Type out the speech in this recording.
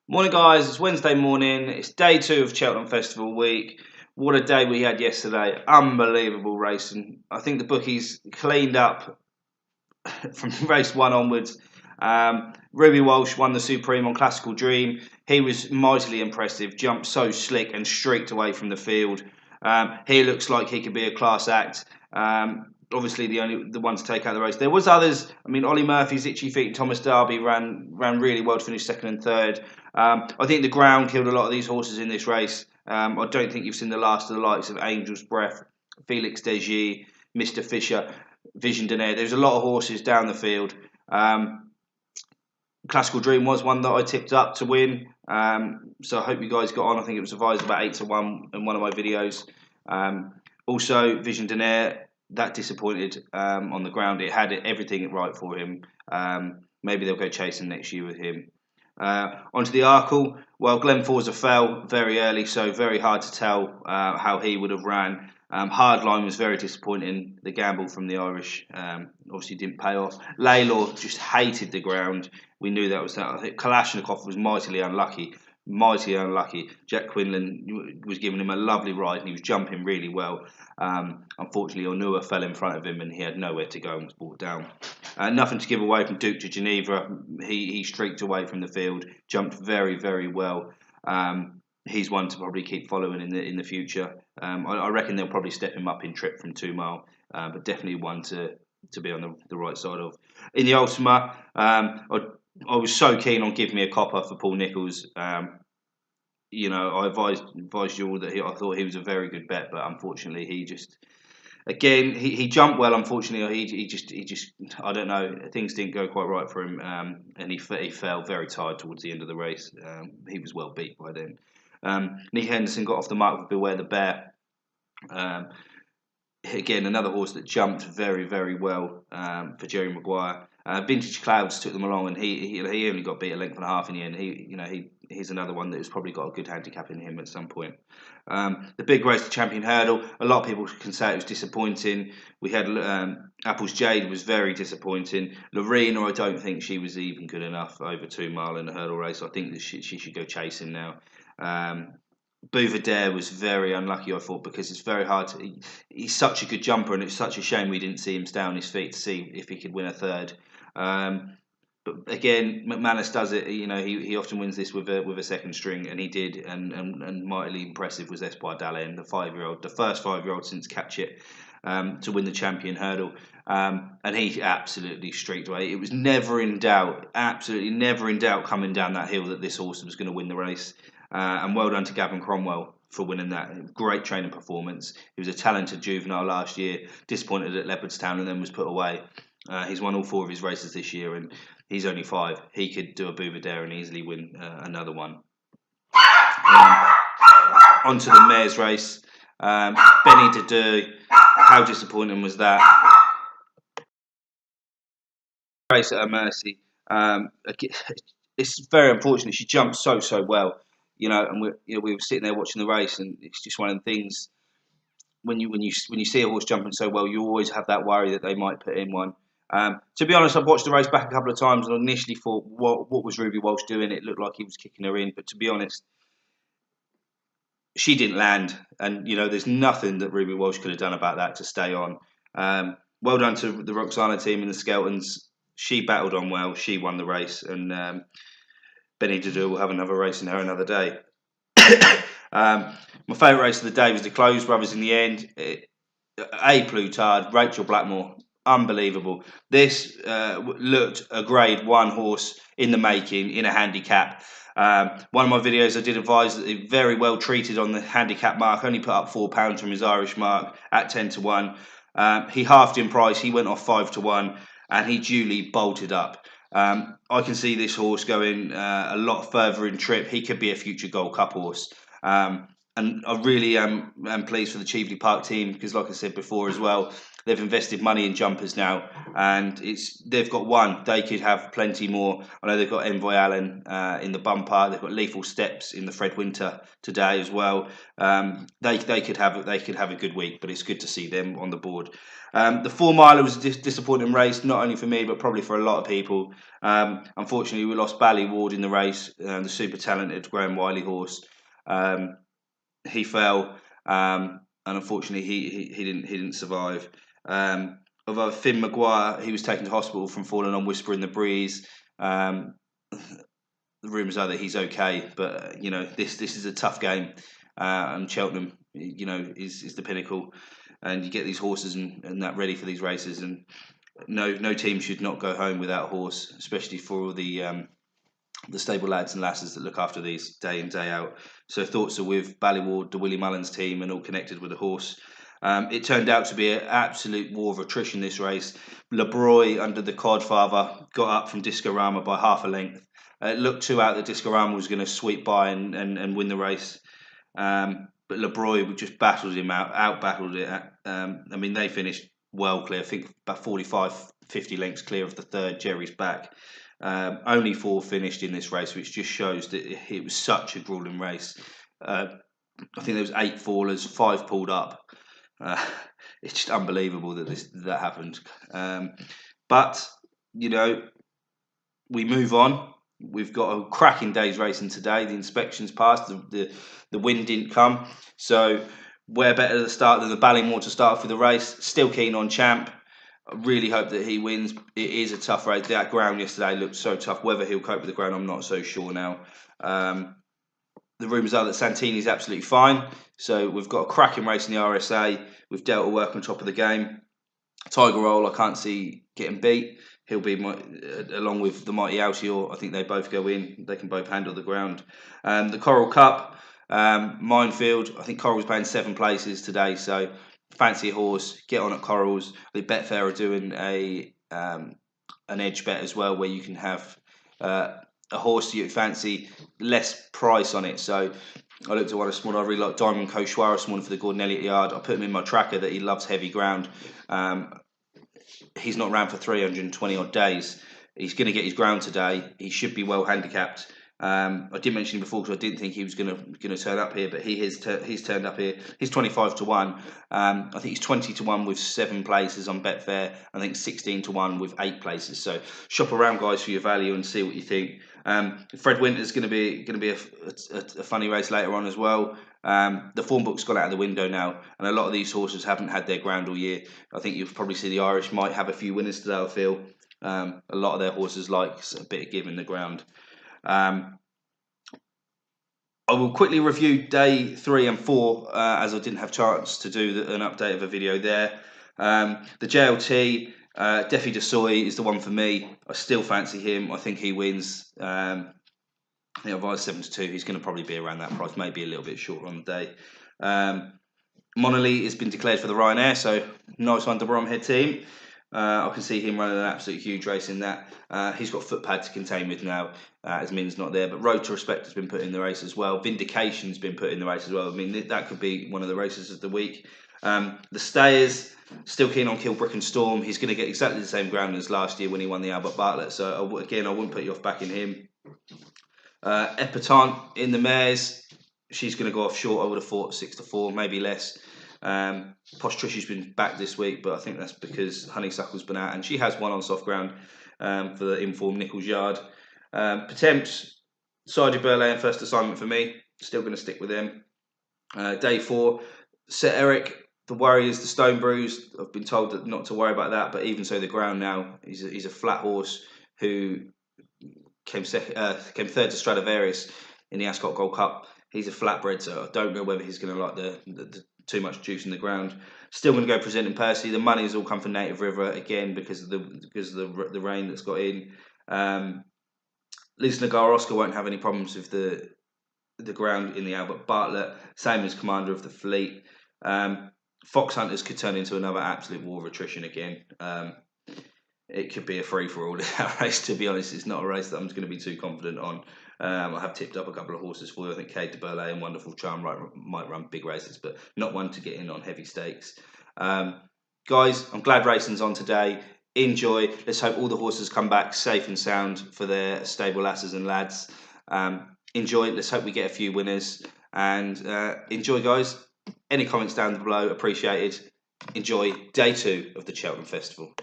Morning, guys. It's Wednesday morning. It's day 2 of Cheltenham Festival week. What a day we had yesterday. Unbelievable racing. I think the bookies cleaned up from race 1 onwards. Ruby Walsh won the Supreme on Classical Dream. He was mightily impressive, jumped so slick and streaked away from the field. He looks like he could be a class act. Obviously, the one to take out the race. There was others. I mean, Ollie Murphy's Itchy Feet and Thomas Darby ran really well to finish second and third. I think the ground killed a lot of these horses in this race. I don't think you've seen the last of the likes of Angel's Breath, Felix Desgy, Mr. Fisher, Vision Denier. There's a lot of horses down the field. Classical Dream was one that I tipped up to win. So I hope you guys got on. I think it was advised about 8-1 in one of my videos. Also, Vision Denier, that disappointed on the ground. It had everything right for him. Maybe they'll go chasing next year with him. Onto the Arkle. Well, Glenforza fell very early, so very hard to tell how he would have ran. Hardline was very disappointing. The gamble from the Irish obviously didn't pay off. Laylor just hated the ground. We knew that was that. I think Kalashnikov was mightily unlucky. Mighty unlucky. Jack Quinlan was giving him a lovely ride and he was jumping really well. Unfortunately, Onua fell in front of him and he had nowhere to go and was brought down. Nothing to give away from Duke to Geneva. He streaked away from the field, jumped very, very well. He's one to probably keep following in the future. I reckon they'll probably step him up in trip from 2 mile, but definitely one to be on the right side of. In the Ultima, I was so keen on giving me a copper for Paul Nicholls. I advised you all that I thought he was a very good bet, but unfortunately he just. Again, he jumped well. Unfortunately, he just I don't know, things didn't go quite right for him, and he fell very tired towards the end of the race. He was well beat by then. Nick Henderson got off the mark with Beware the Bear. Again, another horse that jumped very, very well for Jerry Maguire. Vintage Clouds took them along, and he only got beat a length and a half in the end. He's another one that has probably got a good handicap in him at some point. The big race, the Champion Hurdle, a lot of people can say it was disappointing. We had Apple's Jade was very disappointing. Lorena, I don't think she was even good enough over 2 mile in the hurdle race. I think that she should go chasing now. Bouvardere was very unlucky, I thought, because it's very hard. He's such a good jumper, and it's such a shame we didn't see him stay on his feet to see if he could win a third. But again, McManus does it. He often wins this with a second string, and he did. And mightily impressive was Espoir Dallin, the first 5-year-old since Catchit to win the Champion Hurdle. And he absolutely streaked away. It was never in doubt, absolutely never in doubt coming down that hill that this horse was going to win the race. And well done to Gavin Cromwell for winning that. Great training performance. He was a talented juvenile last year, disappointed at Leopardstown and then was put away. He's won all 4 of his races this year and he's only 5. He could do a Bouvardere and easily win another one. Onto the mare's race. Benny Dadu, how disappointing was that? Race at her mercy. It's very unfortunate. She jumped so well. And we were sitting there watching the race, and it's just one of the things. When you see a horse jumping so well, you always have that worry that they might put in one. To be honest, I've watched the race back a couple of times, and I initially thought, what was Ruby Walsh doing? It looked like he was kicking her in, but to be honest, she didn't land, and there's nothing that Ruby Walsh could have done about that to stay on. Well done to the Roxana team and the Skeltons. She battled on well. She won the race, and Benny Dadu will have another race in her another day. My favourite race of the day was the Close Brothers in the end. A Plutard, Rachel Blackmore, unbelievable. This looked a grade 1 horse in the making, in a handicap. One of my videos I did advise that he very well treated on the handicap mark, only put up £4 from his Irish mark at 10-1. He halved in price, he went off 5-1, and he duly bolted up. I can see this horse going a lot further in trip. He could be a future Gold Cup horse. And I really am pleased for the Cheveley Park team because, like I said before as well, they've invested money in jumpers now, and they've got one. They could have plenty more. I know they've got Envoy Allen in the bumper. They've got Lethal Steps in the Fred Winter today as well. They could have a good week, but it's good to see them on the board. The 4 miler was a disappointing race, not only for me but probably for a lot of people. Unfortunately, we lost Bally Ward in the race, the super talented Graham Wiley horse. He fell, and unfortunately, he didn't survive. Although Finn Maguire, he was taken to hospital from falling on Whisper in the Breeze. The rumours are that he's okay, but this is a tough game, and Cheltenham, is the pinnacle, and you get these horses and that ready for these races, and no team should not go home without a horse, especially for all the stable lads and lasses that look after these day in, day out. So thoughts are with Ballyward, the Willie Mullins team, and all connected with the horse. It turned out to be an absolute war of attrition this race. Lebroy, under the Codfather, got up from Discorama by half a length. It looked 2 out that Discorama was going to sweep by and win the race. But Lebroy just battled him out-battled it. They finished well clear. I think about 45, 50 lengths clear of the third, Jerry's back. Only 4 finished in this race, which just shows that it was such a grueling race. I think there was 8 fallers, 5 pulled up. It's just unbelievable that happened. But we move on. We've got a cracking day's racing today. The inspections passed. The wind didn't come. So where better to start than the Ballymore to start off with the race. Still keen on Champ. I really hope that he wins. It is a tough race. That ground yesterday looked so tough. Whether he'll cope with the ground, I'm not so sure now. The rumours are that Santini's absolutely fine. So we've got a cracking race in the RSA with Delta working on top of the game. Tiger Roll, I can't see getting beat. He'll be along with the mighty Altior. I think they both go in. They can both handle the ground. The Coral Cup, Minefield. I think Coral's paying 7 places today. So fancy a horse, get on at Corals. The Betfair are doing an edge bet as well, where you can have a horse that you fancy, less price on it. So I looked at one this morning. I really like Diamond Koshwara this morning for the Gordon Elliott yard. I put him in my tracker that he loves heavy ground. He's not ran for 320 odd days. He's going to get his ground today. He should be well handicapped. I did mention him before because I didn't think he was going to turn up here, but he's turned up here. He's 25 to 1. I think he's 20 to 1 with 7 places on Betfair. I think 16 to 1 with 8 places. So shop around, guys, for your value and see what you think. Fred Winter's going to be a funny race later on as well. The form book's gone out of the window now, and a lot of these horses haven't had their ground all year. I think you'll probably see the Irish might have a few winners today, I feel. A lot of their horses like a bit of give in the ground. I will quickly review day 3 and 4 as I didn't have chance to do an update of a video there. The JLT, Defi DeSoy is the one for me. I still fancy him. I think he wins. I think I've advised 7 to 2. He's going to probably be around that price, maybe a little bit shorter on the day. Monolith has been declared for the Ryanair, so nice one to Bromhead team. I can see him running an absolute huge race in that. He's got footpad to contain with now, as Min's not there. But Road to Respect has been put in the race as well. Vindication's been put in the race as well. I mean, that could be one of the races of the week. The Stayers, still keen on Kilbrick and Storm. He's going to get exactly the same ground as last year when he won the Albert Bartlett. So, I wouldn't put you off backing him. Epatant in the mares. She's going to go off short. I would have thought 6 to 4, maybe less. Posh Trishy's been back this week, but I think that's because Honeysuckle's been out, and she has won on soft ground for the informed Nichols Yard. Potemps, Sergio Burley and first assignment for me. Still going to stick with him. Day 4, Sir Eric, the Warriors, the Stone Brews. I've been told that not to worry about that, but even so, the ground now. He's a flat horse who came third to Stradivarius in the Ascot Gold Cup. He's a flatbred, so I don't know whether he's going to like the too much juice in the ground. Still going to go presenting Percy. The money's all come from Native River again because of the rain that's got in. Liz Nagar Oscar won't have any problems with the ground in the Albert Bartlett. Same as Commander of the Fleet. Fox Hunters could turn into another absolute war of attrition again. It could be a free for all in that race. To be honest, it's not a race that I'm going to be too confident on. I have tipped up a couple of horses for you. I think Cade de Burley and Wonderful Charm might run big races, but not one to get in on heavy stakes. Guys, I'm glad racing's on today. Enjoy. Let's hope all the horses come back safe and sound for their stable lasses and lads. Enjoy. Let's hope we get a few winners. And enjoy, guys. Any comments down below, appreciated. Enjoy day 2 of the Cheltenham Festival.